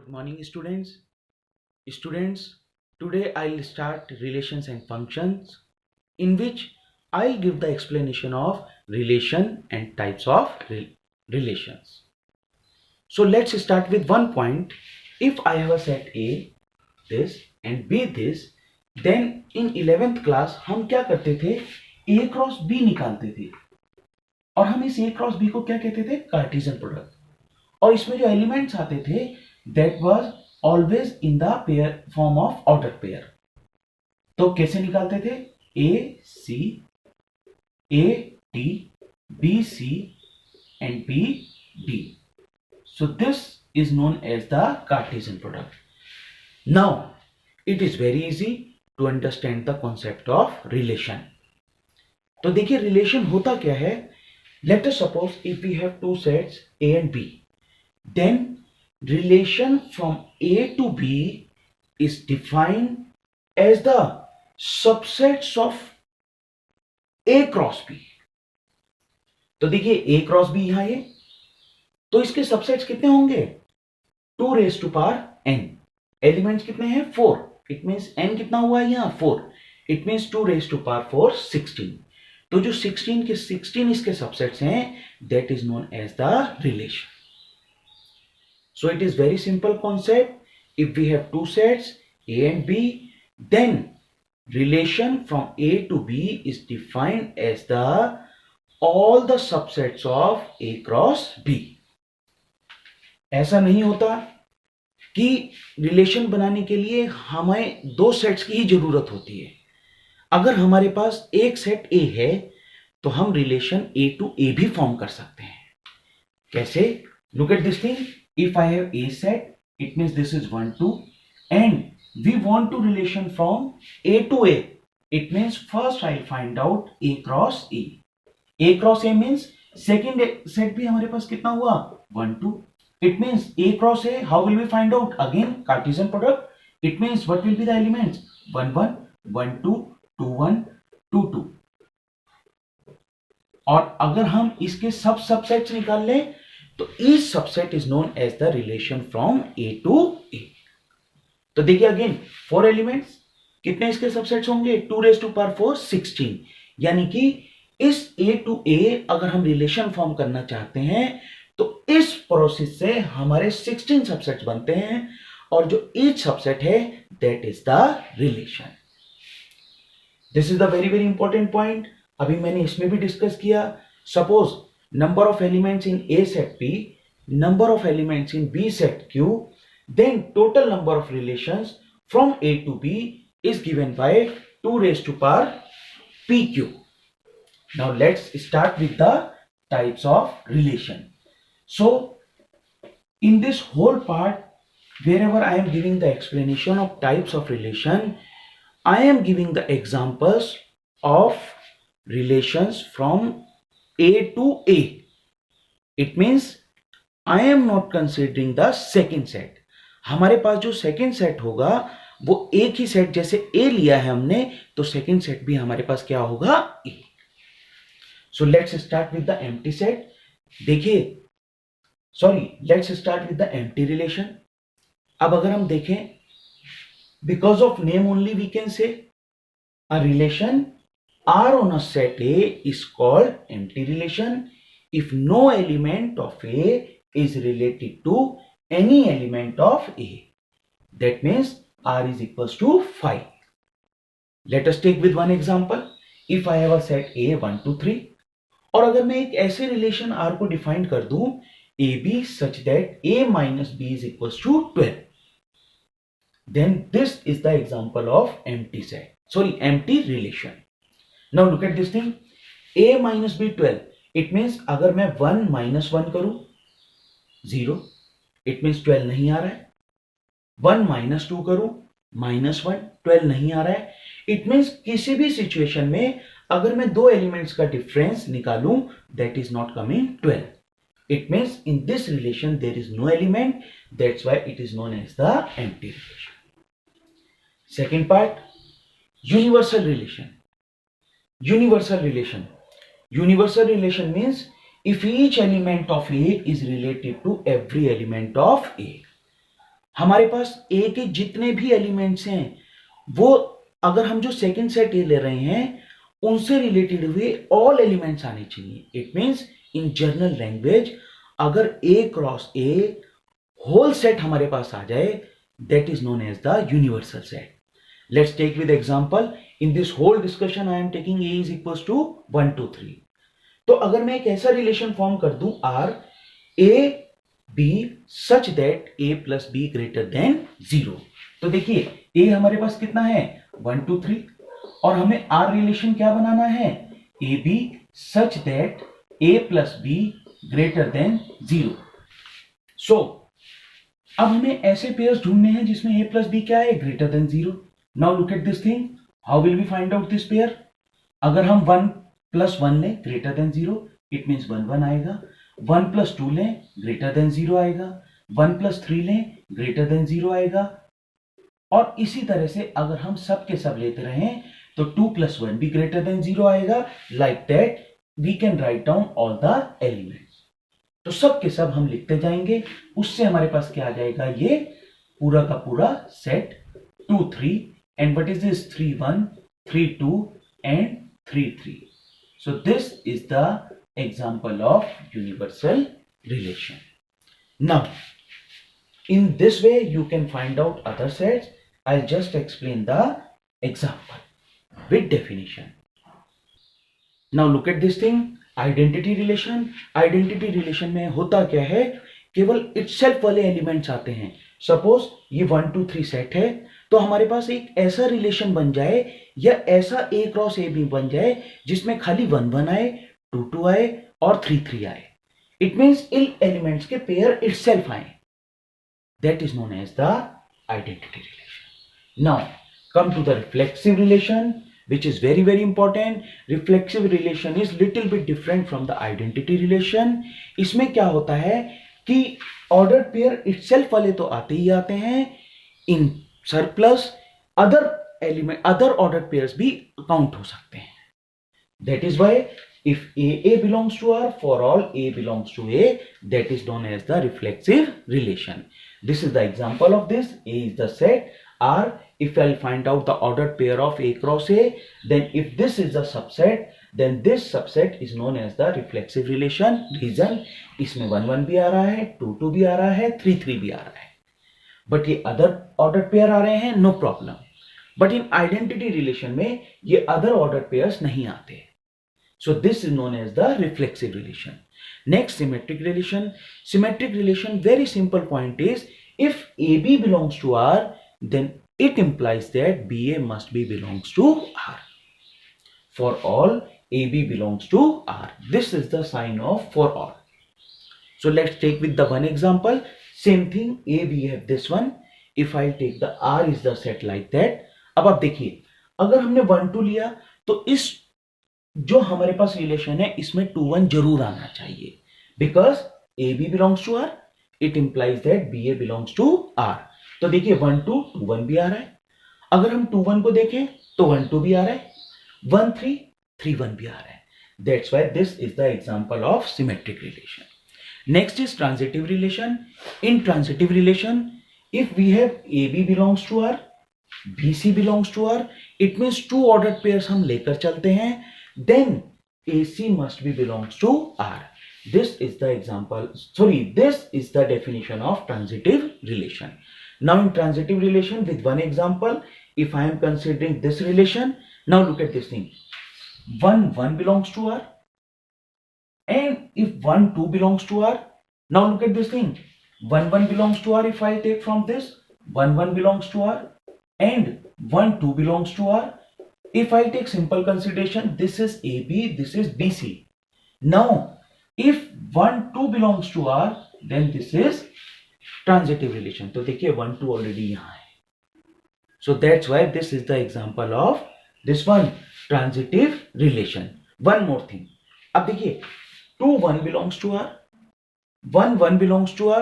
Good morning, students. Students, today I'll start relations and functions, in which I'll give the explanation of relation and types of relations. So let's start with one point. If I have a set A this and B this, then in 11th class हम क्या करते थे, A cross B निकालते थे और हम इस A cross B को क्या कहते थे, कार्टेशियन प्रोडक्ट। और इसमें जो एलिमेंट्स आते थे that was always in the pair form of order pair. तो कैसे निकालते थे, A C, A T, B C and B D. So this is known as the Cartesian product. Now it is very easy to understand the concept of relation. तो देखिए relation होता क्या है। Let us suppose if we have two sets A and B, then relation from A to B is defined as the subsets of A cross B। तो देखिए A cross B यहां है, तो इसके सबसेट्स कितने होंगे, 2 raise to power n। Elements कितने हैं, 4। इट मींस n कितना हुआ है यहां, 4। It means 2 raise to power 4, 16। तो जो 16 के 16 इसके सबसेट्स हैं, that is known as the relation. So it is very simple concept. If we have two sets A and B, then relation from A to B is defined as the all the subsets of A cross B। ऐसा नहीं होता कि relation बनाने के लिए हमें दो sets की ही जरूरत होती है। अगर हमारे पास एक सेट A है तो हम रिलेशन A to A भी फॉर्म कर सकते हैं। कैसे? Look at this thing. If I have A set, it means this is 1, 2, and we want to relation from A to A. It means first I'll find out A cross A. A cross A means second set भी हमारे पास कितना हुआ, 1, 2. It means A cross A, how will we find out? Again, Cartesian product. It means what will be the elements? 1, 1, 1, 2, 2, 1, 2, 2. और अगर हम इसके subsets निकाल लें तो each subset is known as the relation from A to A। तो देखिए again 4 elements, कितने इसके सबसेट्स होंगे, 2 रेज टू पावर 4, 16। यानी कि इस A to A अगर हम रिलेशन फॉर्म करना चाहते हैं तो इस प्रोसेस से हमारे 16 सबसेट्स बनते हैं और जो each सबसेट है that is the relation. This is the very very important point. अभी मैंने इसमें भी डिस्कस किया। Suppose number of elements in A set P, number of elements in B set Q, then total number of relations from A to B is given by 2 raised to power PQ. Now let's start with the types of relation. So in this whole part, wherever I am giving the explanation of types of relation, I am giving the examples of relations from A to A। It means I am not considering the second set। हमारे पास जो second set होगा वो एक ही set, जैसे A लिया है हमने तो सेकेंड सेट भी हमारे पास क्या होगा, A। So let's start with the empty set. देखिए let's start with the empty relation. अब अगर हम देखें, because of name only we can say a relation R on a set A is called empty relation if no element of A is related to any element of A। That means R is equals to 5। Let us take with one example. If I have a set A 1, 2, 3 और अगर मैं एक ऐसे relation R को define कर दूं AB such that A minus B is equals to 12, then this is the example of empty relation। Now look at this thing, A minus B 12। It means अगर मैं 1 minus 1 करूं 0, it means 12 नहीं आ रहा है। 1 minus 2 करूं -1, 12 नहीं आ रहा है। It means किसी भी सिचुएशन में अगर मैं दो एलिमेंट्स का डिफरेंस निकालूं that is not coming 12। It means in this relation there is no element, that's why it is known as the empty relation। Second part, universal relation। Universal relation means if each element of A is related to every element of A। हमारे पास ए के जितने भी elements हैं वो अगर हम जो second set ए ले रहे हैं उनसे रिलेटेड हुए ऑल एलिमेंट्स आने चाहिए। It means in general language अगर A cross A whole set हमारे पास आ जाए that is known as the universal set. Let's take with example in this whole discussion I am taking A is equals to 1 2 3। तो अगर मैं एक ऐसा रिलेशन फॉर्म कर दूं R A B such that A plus B greater than 0, तो देखिए ए हमारे पास कितना है 1 2 3 और हमें आर रिलेशन क्या बनाना है A B such that A plus B greater than 0। So अब हमें ऐसे पेयर्स ढूंढने हैं जिसमें ए प्लस बी क्या है greater than 0। Now look at this thing, how will we find out this pair? अगर हम 1 प्लस 1 लें ग्रेटर देन 0 इट मीन्स 1 1 आएगा, 1 प्लस 2 लें ग्रेटर देन 0 आएगा, 1 प्लस 3 लें ग्रेटर देन 0 आएगा, और इसी तरह से अगर हम सब के सब लेते रहें तो 2 प्लस 1 भी ग्रेटर देन 0 आएगा। Like that we can write down all the elements. तो सब के सब हम लिखते जाएंगे, उससे हमारे पास क्या आ जाएगा ये पूरा का पूरा set 2 3 and what is this 3 1 3 2 and 3 3। So this is the example of universal relation. Now, in this way you can find out other sets. I'll just explain the example with definition. Now look at this thing, identity relation. Identity relation में होता क्या है, केवल itself वाले elements आते हैं। Suppose ये 1 2 3 set है तो हमारे पास एक ऐसा रिलेशन बन जाए या ऐसा ए क्रॉस ए बी बन जाए जिसमें खाली 1 1 आए 2 2 आए और 3 3 आए। इट मींस इन एलिमेंट्स के पेयर इटसेल्फ आए। That is known as the identity relation. Now come to the reflexive relation which is very very important. Reflexive relation is little bit different from the identity relation. इसमें क्या होता है कि ordered pair itself वाले तो आते ही आते हैं, in surplus other element other order pairs भी काउंट हो सकते हैं। That is why if A belongs to R for all A belongs to A that is known as the reflexive relation. This is the example of this. A is the set R. If I'll find out the ordered pair of A cross A, then if this is a subset, then this subset is known as the reflexive relation. Reason, इसमें 1 1 भी आ रहा है, 2 2 भी आ रहा है, 3 3 भी आ रहा है, बट ये अदर ऑर्डर पेयर आ रहे हैं, no problem. But in identity relation में ये अदर ऑर्डर पेयर्स नहीं आते। So this is known as the reflexive relation. Next symmetric relation. Symmetric relation very simple point is if A B belongs to R then it implies that BA must be belongs to R. For all, AB belongs to R. This is the sign of for all. So let's take with the one example. Same thing, A, we have this one. If I take the R is the set like that. अब आप देखिए, अगर हमने 1 2 लिया तो इस जो हमारे पास रिलेशन है इसमें 2 1 जरूर आना चाहिए, because AB belongs to R. It implies that BA belongs to R. तो देखिए 1 2 2 1 भी आ रहा है, अगर हम 2 1 को देखें तो 1 2 भी आ रहा है, 1 3 3 1 भी आ रहा है। That's why this is the example of symmetric relation. Next is transitive relation. In transitive relation if we have A B belongs to R B C belongs to R it means 2 ordered pairs हम लेकर चलते हैं, then A C must be belongs to R. This is the example, sorry, this is the definition of transitive relation. Now in transitive relation with one example, if I am considering this relation, now look at this thing. 1 1 belongs to R and if 1 2 belongs to R, now look at this thing. 1 1 belongs to R if I take from this, 1 1 belongs to R and 1 2 belongs to R. If I take simple consideration, this is AB, this is BC. Now if 1 2 belongs to R then this is transitive relation. तो देखिए 1 2 already यहाँ है, so that's why this is the example of this one transitive relation. One more thing, अब देखिए 2 1 belongs to R, 1 1 belongs to R,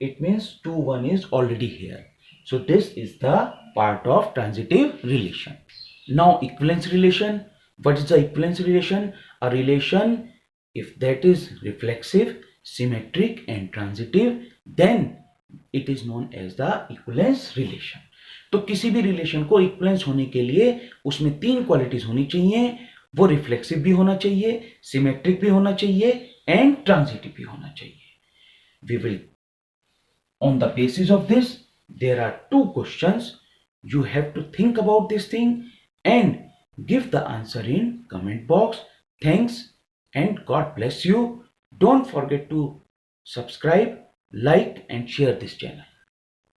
it means 2 1 is already here, so this is the part of transitive relation. Now equivalence relation. What is the equivalence relation? A relation if that is reflexive, symmetric and transitive, then it is known as the equivalence relation. तो किसी भी relation को equivalence होने के लिए उसमें 3 qualities होनी चाहिए। वो रिफ्लेक्सिव भी होना चाहिए, सिमेट्रिक भी होना चाहिए एंड ट्रांजिटिव भी होना चाहिए। We will, on the basis of this, there are 2 questions. You have to think about this thing and give the answer in comment box. Thanks and God bless you. Don't forget to subscribe, like and share this channel.